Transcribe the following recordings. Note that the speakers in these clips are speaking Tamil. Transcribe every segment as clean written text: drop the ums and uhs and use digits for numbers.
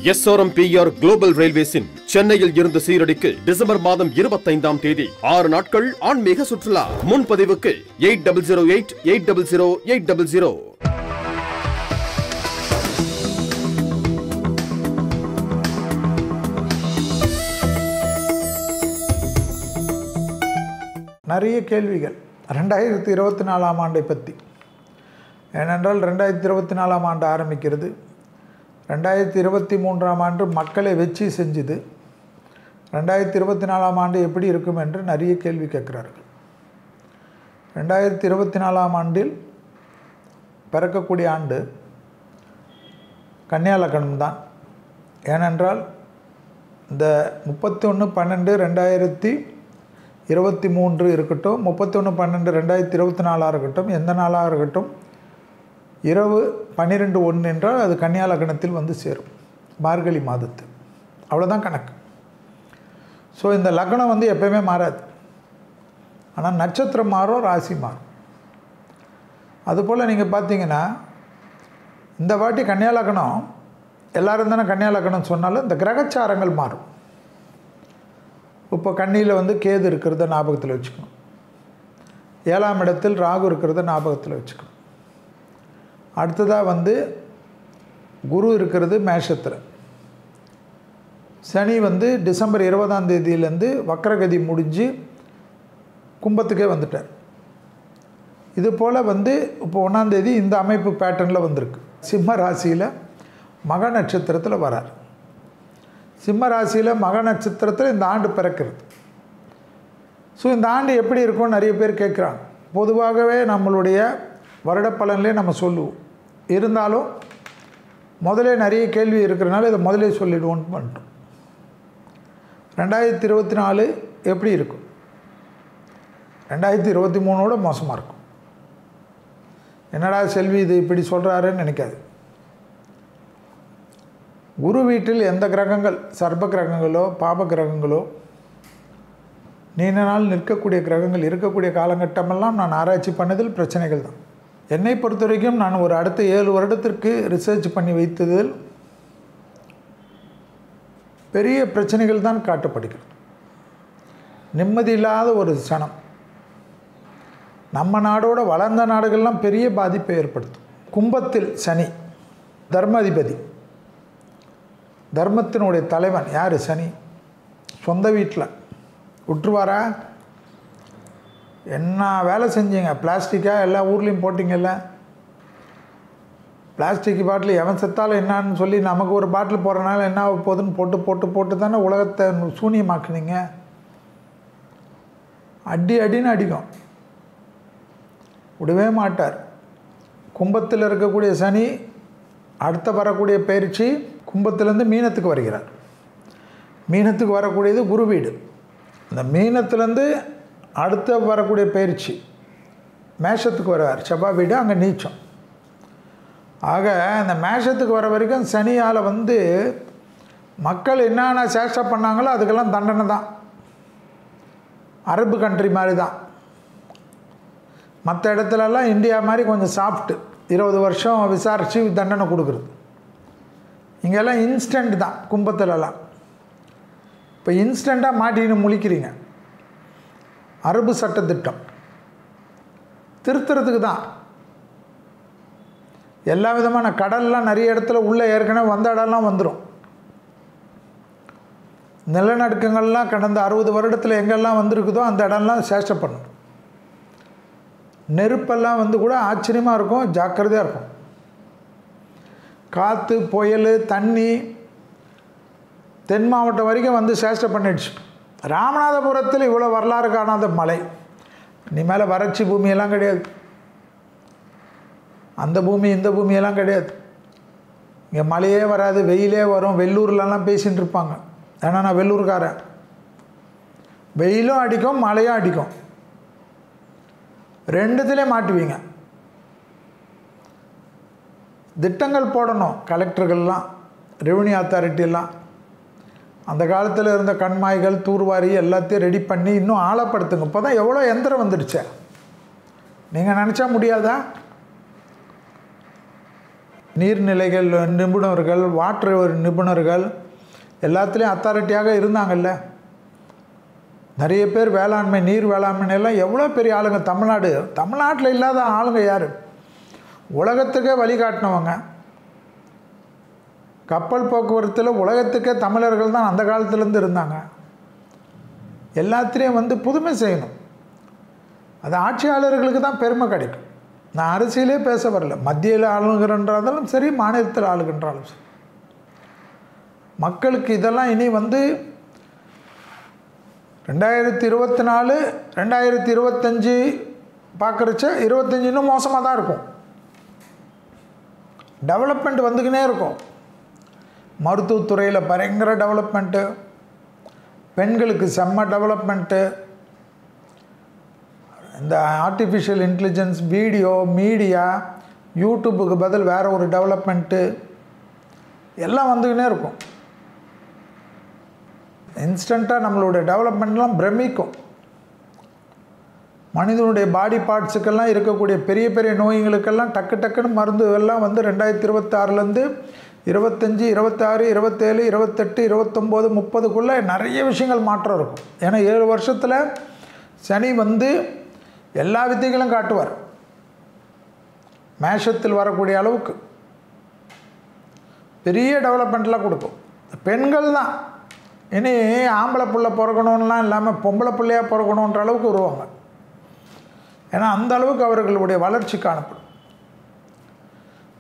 SRMPR Global Railways in சென்னையில் இருந்து சீரடிக்கு டிசம்பர் மாதம் 25ஆம் தேதி 6 நாட்கள் ஆன்மீக சுற்றுலா. முன்பதிவுக்கு 8008800800. நிறைய கேள்விகள் 2024ஆம் ஆண்டை பற்றி. ஏனென்றால் 2024ஆம் ஆண்டு ஆரம்பிக்கிறது. 2023ஆம் ஆண்டு மக்களை வெற்றி செஞ்சுது. 2024ஆம் ஆண்டு எப்படி இருக்கும் என்று நிறைய கேள்வி கேட்குறார்கள். 2024ஆம் ஆண்டில் பிறக்கக்கூடிய ஆண்டு கன்னியா லக்னம் தான். ஏனென்றால் இந்த 31/12/2023 இருக்கட்டும், 31/12/2024 இருக்கட்டும், எந்த நாளாக இருக்கட்டும், இரவு 12:01 என்றால் அது கன்னியா லக்னத்தில் வந்து சேரும், மார்கழி மாதத்தில். அவ்வளோதான் கணக்கு. ஸோ இந்த லக்னம் வந்து எப்போயுமே மாறாது. ஆனால் நட்சத்திரம் மாறும், ராசி மாறும். அதுபோல் நீங்கள் பார்த்தீங்கன்னா இந்த வாட்டி கன்னியா லக்னம் எல்லோரும் தானே கன்னியா லக்னம் சொன்னாலும் இந்த கிரகச்சாரங்கள் மாறும். இப்போ கன்னியில் வந்து கேது இருக்கிறத ஞாபகத்தில் வச்சுக்கணும். 7ஆம் இடத்தில் ராகு இருக்கிறத ஞாபகத்தில் வச்சுக்கணும். அடுத்ததாக வந்து குரு இருக்கிறது மேஷத்தில். சனி வந்து டிசம்பர் 20ஆம் தேதியிலேருந்து வக்ரகதி முடிஞ்சு கும்பத்துக்கே வந்துட்டார். இது போல் வந்து இப்போ 1ஆம் தேதி இந்த அமைப்பு பேட்டர்னில் வந்திருக்கு. சிம்ம ராசியில் மக நட்சத்திரத்தில் வரார். சிம்ம ராசியில் மக நட்சத்திரத்தில் இந்த ஆண்டு பிறக்கிறது. ஸோ இந்த ஆண்டு எப்படி இருக்கும்னு நிறைய பேர் கேட்குறாங்க. பொதுவாகவே நம்மளுடைய வருட பலன்லேயே நம்ம சொல்லுவோம். இருந்தாலும் முதலே நிறைய கேள்வி இருக்கிறனால இதை முதலே சொல்லிடுவோன்னு பண்ணிட்டோம். 2024 எப்படி இருக்கும்? 2023ஓட மோசமாக இருக்கும். என்னடா செல்வி இது இப்படி சொல்கிறாருன்னு நினைக்காது. குரு வீட்டில் எந்த கிரகங்கள், சர்ப கிரகங்களோ பாப கிரகங்களோ, நீண்ட நாள் நிற்கக்கூடிய கிரகங்கள் இருக்கக்கூடிய காலகட்டமெல்லாம் நான் ஆராய்ச்சி பண்ணதில் பிரச்சனைகள் தான். என்னை பொறுத்த வரைக்கும் நான் ஒரு அடுத்த 7 வருடத்திற்கு ரிசர்ச் பண்ணி வைத்ததில் பெரிய பிரச்சனைகள் தான் காட்டப்படுகிறது. நிம்மதி இல்லாத ஒரு சனம். நம்ம நாடோட வளர்ந்த நாடுகள்லாம் பெரிய பாதிப்பை ஏற்படுத்தும். கும்பத்தில் சனி தர்மாதிபதி, தர்மத்தினுடைய தலைவன் யார்? சனி. சொந்த வீட்டில் விட்டுருவாரா? என்ன வேலை செஞ்சீங்க? பிளாஸ்டிக்காக எல்லா ஊர்லேயும் போட்டிங்கல்ல. பிளாஸ்டிக் பாட்டில் எவன் செத்தாலும் என்னான்னு சொல்லி நமக்கு ஒரு பாட்டில் போடுறனால என்ன ஆக போகுதுன்னு போட்டு போட்டு போட்டு தானே உலகத்தை சூனியமாக்குனீங்க. அடின்னு அடிக்கும், விடவே மாட்டார். கும்பத்தில் இருக்கக்கூடிய சனி அடுத்த வரக்கூடிய பயிற்சி கும்பத்திலேருந்து மீனத்துக்கு வருகிறார். மீனத்துக்கு வரக்கூடியது குரு வீடு. இந்த மீனத்துலேருந்து அடுத்த வரக்கூடிய பயிற்சி மேஷத்துக்கு வருவார், செவ்வாய் வீடு, அங்கே நீச்சம். ஆக இந்த மேஷத்துக்கு வர வரைக்கும் சனியால் வந்து மக்கள் என்னென்ன சேஷ்டை பண்ணாங்களோ அதுக்கெல்லாம் தண்டனை தான். அரபு கண்ட்ரி மாதிரி தான். மற்ற இடத்துலலாம் இந்தியா மாதிரி கொஞ்சம் சாஃப்ட்டு, 20 வருஷம் விசாரித்து தண்டனை கொடுக்குறது. இங்கெல்லாம் இன்ஸ்டண்ட் தான். கும்பத்துலலாம் இப்போ இன்ஸ்டண்ட்டாக மாட்டின்னு முழிக்கிறீங்க. அரபு சட்டத்திட்டம் திருத்துறதுக்கு தான். எல்லா விதமான கடல்லாம் நிறைய இடத்துல உள்ளே ஏற்கனவே வந்த இடம்லாம் வந்துடும். நிலநடுக்கங்கள்லாம் கடந்த 60 வருடத்தில் எங்கெல்லாம் வந்திருக்குதோ அந்த இடம்லாம் சேஷ்டை பண்ணும். நெருப்பெல்லாம் வந்து கூட ஆச்சரியமாக இருக்கும், ஜாக்கிரதையாக இருக்கும். காற்று, புயல், தண்ணி தென் மாவட்டம் வரைக்கும் வந்து சேஷ்டை பண்ணிடுச்சு. ராமநாதபுரத்தில் இவ்வளோ வரலாறு காணாத மலை. இனிமேல் வறட்சி பூமியெல்லாம் கிடையாது. அந்த பூமி இந்த பூமியெல்லாம் கிடையாது. இங்கே மழையே வராது, வெயிலே வரும். வெள்ளூர்லலாம் பேசிகிட்டு இருப்பாங்க. ஏன்னா நான் வெள்ளூர்காரன். வெயிலும் அடிக்கும், மழையும் அடிக்கும். ரெண்டுத்திலே மாட்டுவீங்க. திட்டங்கள் போடணும் கலெக்டர்கள்லாம், ரெவன்யூ அத்தாரிட்டியெல்லாம். அந்த காலத்தில் இருந்த கண்மாய்கள், தூர்வாரி எல்லாத்தையும் ரெடி பண்ணி இன்னும் ஆழப்படுத்துங்க. இப்போ தான் எவ்வளோ எந்திரம் வந்துடுச்சே. நீங்கள் நினச்சா முடியாதா? நீர்நிலைகள் நிபுணர்கள், வாட்டர் நிபுணர்கள் எல்லாத்துலேயும் அத்தாரிட்டியாக இருந்தாங்கல்ல. நிறைய பேர் வேளாண்மை, நீர் வேளாண்மையெல்லாம் எவ்வளோ பெரிய ஆளுங்க. தமிழ்நாட்டில் இல்லாத ஆளுங்க யார்? உலகத்துக்கே வழிகாட்டினவங்க. கப்பல் போக்குவரத்தில் உலகத்துக்கே தமிழர்கள் தான் அந்த காலத்துலேருந்து இருந்தாங்க. எல்லாத்துலேயும் புதுமை செய்யணும். அது ஆட்சியாளர்களுக்கு தான் பெருமை கிடைக்கும். நான் அரசியலே பேச வரல. மத்தியில் ஆளுகின்றாலும் சரி, மாநிலத்தில் ஆளுகின்றாலும் சரி, மக்களுக்கு இதெல்லாம் இனி 2024 2025 பார்க்குறச்ச 25 இன்னும் மோசமாக தான் இருக்கும். டெவலப்மெண்ட் வந்துக்கினே இருக்கும். மருத்துவத்துறையில் பயங்கர டெவலப்மெண்ட்டு, பெண்களுக்கு செம்ம டெவலப்மெண்ட்டு, இந்த ஆர்டிஃபிஷியல் இன்டெலிஜென்ஸ், வீடியோ, மீடியா, யூடியூப்புக்கு பதில் வேறு ஒரு டெவலப்மெண்ட்டு எல்லாம் வந்துக்கினே இருக்கும். இன்ஸ்டண்ட்டாக நம்மளுடைய டெவலப்மெண்ட்லாம் பிரமிக்கும். மனிதனுடைய பாடி பார்ட்ஸுக்கெல்லாம் இருக்கக்கூடிய பெரிய பெரிய நோய்களுக்கெல்லாம் டக்குன்னு மருந்து எல்லாம் 2026லேருந்து 25, 26, 27, 28, 29, 30க்குள்ளே நிறைய விஷயங்கள் மாற்றம் இருக்கும். ஏன்னா 7 வருஷத்தில் சனி எல்லா வித்தைகளும் காட்டுவார். மேஷத்தில் வரக்கூடிய அளவுக்கு பெரிய டெவலப்மெண்ட்லாம் கொடுக்கும். பெண்கள் தான் இனி ஆம்பளை பிள்ளை பிறக்கணும்லாம் இல்லாமல் பொம்பளை பிள்ளையாக பிறக்கணுன்ற அளவுக்கு வருவாங்க. ஏன்னா அந்த அளவுக்கு அவர்களுடைய வளர்ச்சி காணப்படும்.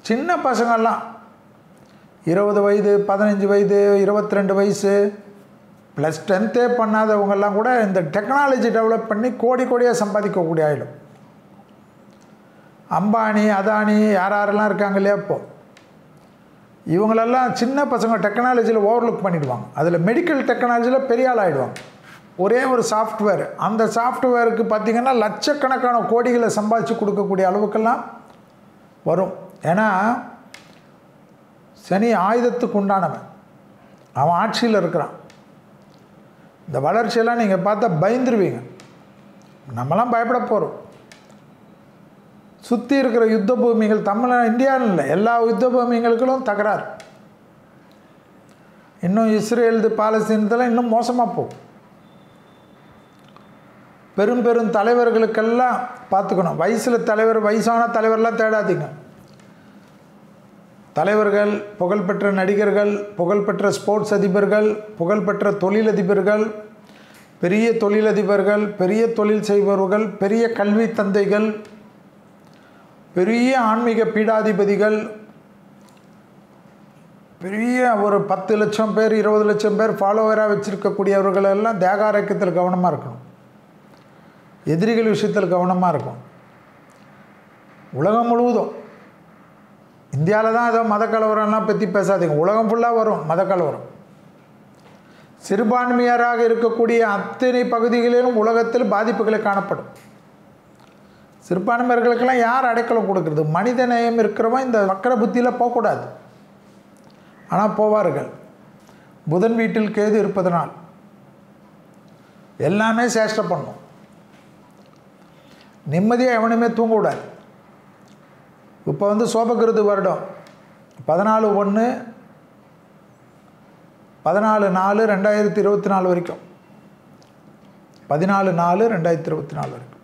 சின்ன பசங்கள்லாம் 20 வயது, 15 வயது, 22 வயசு, ப்ளஸ் 10th பண்ணாதவங்கெல்லாம் கூட இந்த டெக்னாலஜி டெவலப் பண்ணி கோடியாக சம்பாதிக்கக்கூடிய ஆகிடும். அம்பானி, அதானி யாரெல்லாம் இருக்காங்க இல்லையா, இப்போது இவங்களெல்லாம் சின்ன பசங்க டெக்னாலஜியில் ஓவர்லுக் பண்ணிவிடுவாங்க. அதில் மெடிக்கல் டெக்னாலஜியில் பெரிய ஆள் ஆகிடுவாங்க. ஒரே ஒரு சாஃப்ட்வேர், அந்த சாஃப்ட்வேருக்கு பார்த்திங்கன்னா லட்சக்கணக்கான கோடிகளை சம்பாதிச்சு கொடுக்கக்கூடிய அளவுக்கெல்லாம் வரும். ஏன்னா சனி ஆயுதத்துக்கு உண்டானவன், அவன் ஆட்சியில் இருக்கிறான். இந்த வளர்ச்சியெல்லாம் நீங்கள் பார்த்தா பயந்துருவீங்க. நம்மலாம் பயப்பட போகிறோம். சுற்றி இருக்கிற யுத்த பூமிகள், இந்தியாவில் இல்லை, எல்லா யுத்த பூமிகளுக்கும் தகராறு. இன்னும் இஸ்ரேல், பாலஸ்தீனத்தில் இன்னும் மோசமாக போகும். பெரும் தலைவர்களுக்கெல்லாம் பார்த்துக்கணும். வயசான தலைவர்லாம் தேடாதீங்க. தலைவர்கள், புகழ்பெற்ற நடிகர்கள், புகழ்பெற்ற ஸ்போர்ட்ஸ் அதிபர்கள், புகழ்பெற்ற தொழிலதிபர்கள், பெரிய தொழிலதிபர்கள், பெரிய தொழில் செய்பவர்கள், பெரிய கல்வி தந்தைகள், பெரிய ஆன்மீக பீடாதிபதிகள், பெரிய ஒரு 10 லட்சம் பேர் 20 லட்சம் பேர் ஃபாலோவராக வச்சுருக்கக்கூடியவர்களெல்லாம் தேக ஆரோக்கியத்தில் கவனமாக இருக்கணும். எதிரிகள் விஷயத்தில் கவனமாக இருக்கும். உலகம் முழுவதும், இந்தியாவில் தான் ஏதோ மத கலவரம்லாம் பற்றி பேசாதீங்க. உலகம் ஃபுல்லாக வரும் மத கலவரம். சிறுபான்மையராக இருக்கக்கூடிய அத்தனை பகுதிகளிலும் உலகத்தில் பாதிப்புகளை காணப்படும். சிறுபான்மையர்களுக்கெல்லாம் யார் அடைக்கலம் கொடுக்கறது? மனித நேயம் இருக்கிறவன் இந்த வக்கர புத்தியில் போகக்கூடாது. ஆனால் போவார்கள். புதன் வீட்டில் கேது இருப்பதனால் எல்லாமே சேஷ்டை பண்ணும். நிம்மதியாக எவனுமே தூங்கக்கூடாது. இப்போ சோபகிருது வருடம் 14/1 14/4/2024 வரைக்கும், 14/4/2024 வரைக்கும்,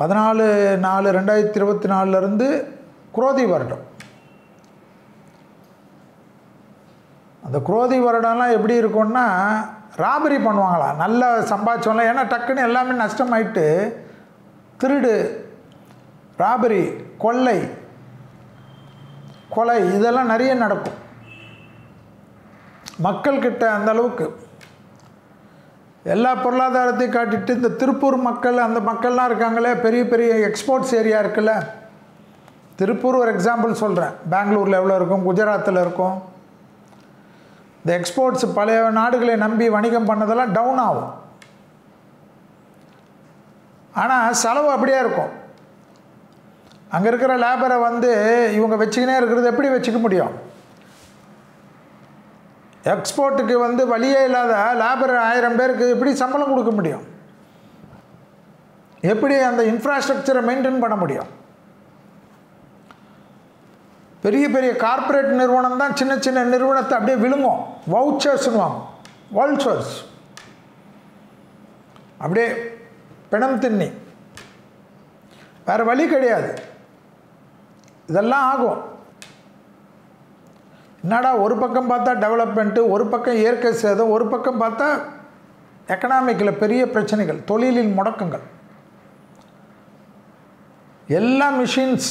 14/4/2024 குரோதி வருடம். அந்த குரோதி வருடம்லாம் எப்படி இருக்கும்னா, ராபரி பண்ணுவாங்களாம். நல்லா சம்பாதிச்சோம்ல, ஏன்னா டக்குன்னு எல்லாமே நஷ்டமாயிட்டு திருடு, ராபரி, கொள்ளை, கொலை இதெல்லாம் நிறைய நடக்கும் மக்கள்கிட்ட. அந்த அளவுக்கு எல்லா பொருளாதாரத்தையும் காட்டிட்டு, இந்த திருப்பூர் மக்கள், அந்த மக்கள்லாம் இருக்காங்களே, பெரிய பெரிய எக்ஸ்போர்ட்ஸ் ஏரியா இருக்குல்ல, திருப்பூர் ஒரு எக்ஸாம்பிள் சொல்கிறேன். பெங்களூரில் எவ்வளோ இருக்கும், குஜராத்தில் இருக்கும். இந்த எக்ஸ்போர்ட்ஸ் பழைய நாடுகளை நம்பி வணிகம் பண்ணதெல்லாம் டவுன் ஆகும். ஆனால் செலவு அப்படியே இருக்கும். அங்கே இருக்கிற லேபரை இவங்க வச்சுக்கினே இருக்கிறது எப்படி வச்சுக்க முடியும்? எக்ஸ்போர்ட்டுக்கு வழியே இல்லாத லேபர் 1000 பேருக்கு எப்படி சம்பளம் கொடுக்க முடியும்? எப்படி அந்த இன்ஃப்ராஸ்ட்ரக்சரை மெயின்டைன் பண்ண முடியும்? பெரிய பெரிய கார்ப்பரேட் நிறுவனம் தான் சின்ன சின்ன நிறுவனத்தை அப்படியே விழுங்கும். வவுச்சர்ஸ்னுவாங்க, வவுச்சர்ஸ், அப்படியே பிணம் தின்னி. வேறு வழி கிடையாது. இதெல்லாம் ஆகும். என்னடா ஒரு பக்கம் பார்த்தா டெவலப்மெண்ட்டு, ஒரு பக்கம் இயற்கை சேதம், ஒரு பக்கம் பார்த்தா எக்கனாமிக்கில் பெரிய பிரச்சனைகள், தொழிலில் முடக்கங்கள், எல்லா மிஷின்ஸ்.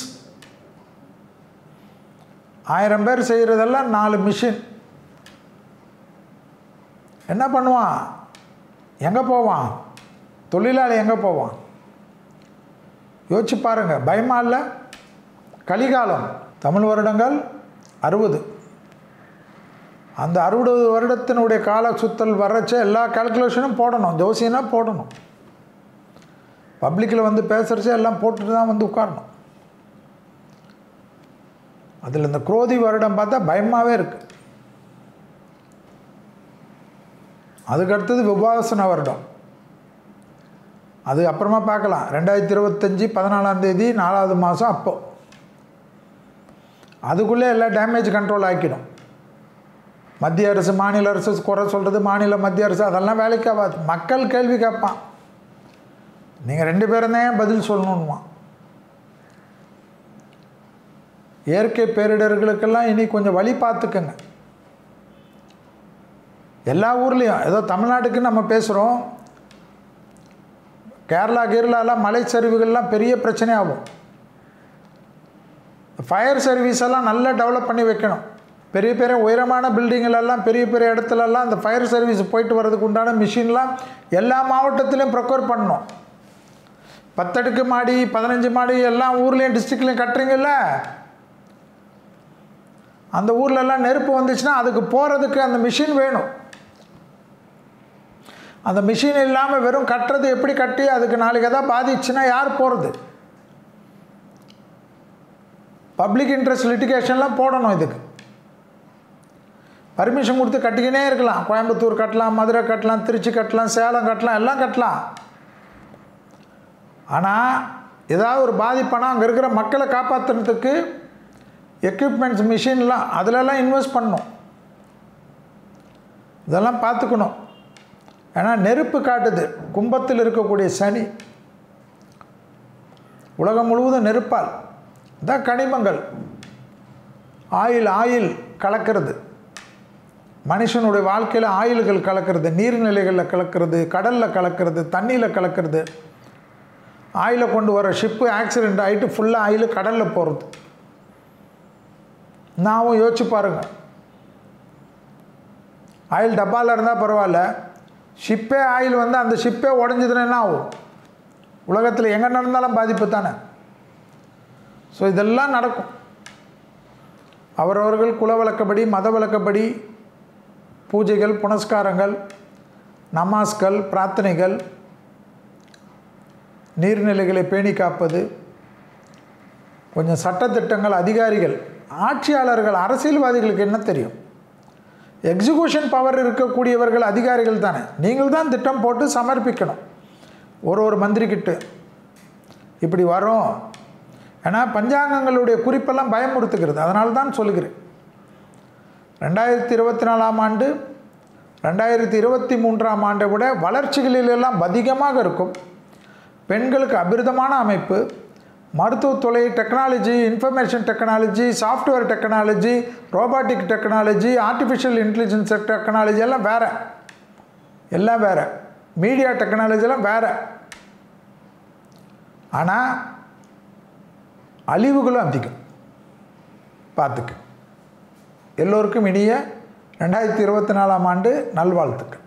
1000 பேர் செய்கிறதெல்லாம் 4 மிஷின். என்ன பண்ணுவான்? எங்கே போவான்? தொழிலாளி எங்கே போவான்? யோசிச்சு பாருங்கள். பயமா இல்லை? கலிகாலம். தமிழ் வருடங்கள் 60. அந்த 60 வருடத்தினுடைய கால சுத்தல் வர்றச்ச எல்லா கால்குலேஷனும் போடணும். ஜோசியனா போடணும். பப்ளிக்கில் வந்து பேசுகிறச்ச எல்லாம் போட்டுட்டு தான் வந்து உட்காரணும். அதில் இந்த குரோதி வருடம் பார்த்தா பயமாகவே இருக்குது. அதுக்கடுத்தது விபாசன வருடம். அது அப்புறமா பார்க்கலாம். 2025 14ஆம் தேதி 4வது மாதம். அப்போது அதுக்குள்ளே எல்லாம் டேமேஜ் கண்ட்ரோல் ஆக்கிடும். மத்திய அரசு மாநில அரசு குறை சொல்கிறது, மாநில மத்திய அரசு, அதெல்லாம் வேலைக்கு ஆகாது. மக்கள் கேள்வி கேட்பான். நீங்கள் 2 பேரும் தான் பதில் சொல்லணுமா? இயற்கை பேரிடர்களுக்கெல்லாம் இனி கொஞ்சம் வழி பார்த்துக்கங்க. எல்லா ஊர்லேயும் ஏதோ தமிழ்நாட்டுக்கு நம்ம பேசுகிறோம். கேரளாலாம் மலை சரிவுகள்லாம் பெரிய பிரச்சனை ஆகும். ஃபயர் சர்வீஸ் எல்லாம் நல்லா டெவலப் பண்ணி வைக்கணும். பெரிய பெரிய உயரமான பில்டிங்களெல்லாம் பெரிய பெரிய இடத்துலலாம் அந்த ஃபயர் சர்வீஸ் போயிட்டு வர்றதுக்கு உண்டான மிஷின்லாம் எல்லா மாவட்டத்திலையும் ப்ரொக்யூர் பண்ணணும். 10 அடுக்கு மாடி, 15 மாடி எல்லா ஊர்லேயும் டிஸ்ட்ரிக்ட்லேயும் கட்டுறீங்கல்ல, அந்த ஊர்லெல்லாம் நெருப்பு வந்துச்சுன்னா அதுக்கு போகிறதுக்கு அந்த மிஷின் வேணும். அந்த மிஷின் இல்லாமல் வெறும் கட்டுறது எப்படி கட்டி அதுக்கு நாளைக்கு எதாவது பாதிச்சுன்னா யார் போகிறது? பப்ளிக் இன்ட்ரெஸ்ட் லிட்டிகேஷன்லாம் போடணும். இதுக்கு பர்மிஷன் கொடுத்து கட்டிக்கினே இருக்கலாம். கோயம்புத்தூர் கட்டலாம், மதுரை கட்டலாம், திருச்சி கட்டலாம், சேலம் கட்டலாம், எல்லாம் கட்டலாம். ஆனால் ஏதாவது ஒரு பாதிப்பானா அங்கே இருக்கிற மக்களை காப்பாற்றுறதுக்கு எக்யூப்மெண்ட்ஸ், மிஷின்லாம் அதிலெல்லாம் இன்வெஸ்ட் பண்ணணும். இதெல்லாம் பார்த்துக்கணும். ஏன்னா நெருப்பு காட்டுது. கும்பத்தில் இருக்கக்கூடிய சனி உலகம் முழுவதும் நெருப்பால் தான். கனிமங்கள், ஆயில் கலக்கிறது. மனுஷனுடைய வாழ்க்கையில் ஆயில்கள் கலக்கிறது. நீர்நிலைகளில் கலக்கிறது, கடலில் கலக்கிறது, தண்ணியில் கலக்கிறது. ஆயிலை கொண்டு வர ஷிப்பு ஆக்சிடெண்ட் ஆகிட்டு ஃபுல்லாக ஆயில் கடலில் போகிறது. நானும் யோசிச்சு பாருங்கள். ஆயில் டப்பாவில் இருந்தால் பரவாயில்ல, ஷிப்பே ஆயில் வந்து அந்த ஷிப்பே உடஞ்சிதுன்னா என்ன ஆகும்? உலகத்தில் எங்கே நடந்தாலும் பாதிப்பு தானே. ஸோ இதெல்லாம் நடக்கும். அவரவர்கள் குல வழக்கப்படி, மத வழக்கப்படி பூஜைகள், புனஸ்காரங்கள், நமாஸ்கள், பிரார்த்தனைகள், நீர்நிலைகளை பேணி காப்பது, கொஞ்சம் சட்டத்திட்டங்கள், அதிகாரிகள், ஆட்சியாளர்கள், அரசியல்வாதிகளுக்கு என்ன தெரியும்? எக்ஸிக்யூஷன் பவர் இருக்கக்கூடியவர்கள் அதிகாரிகள் தானே. நீங்கள் தான் திட்டம் போட்டு சமர்ப்பிக்கணும் ஒரு மந்திரிக்கிட்ட. இப்படி வரும். ஏன்னா பஞ்சாங்கங்களுடைய குறிப்பெல்லாம் பயமுறுத்துகிறது. அதனால தான் சொல்லுகிறேன். 2024ஆம் ஆண்டு 2023ஆம் ஆண்டை விட வளர்ச்சிகளிலெல்லாம் அதிகமாக இருக்கும். பெண்களுக்கு அபிரிதமான அமைப்பு, மருத்துவத்துறை, technology, information technology, software technology, robotic technology, artificial intelligence technology எல்லாம் வேறு, எல்லாம் வேறு. மீடியா டெக்னாலஜிலாம் வேறு. ஆனால் அழிவுகளும் அதிகம். பார்த்துக்கு. எல்லோருக்கும் இனிய 2024ஆம் ஆண்டு நல்வாழ்த்துக்கள்.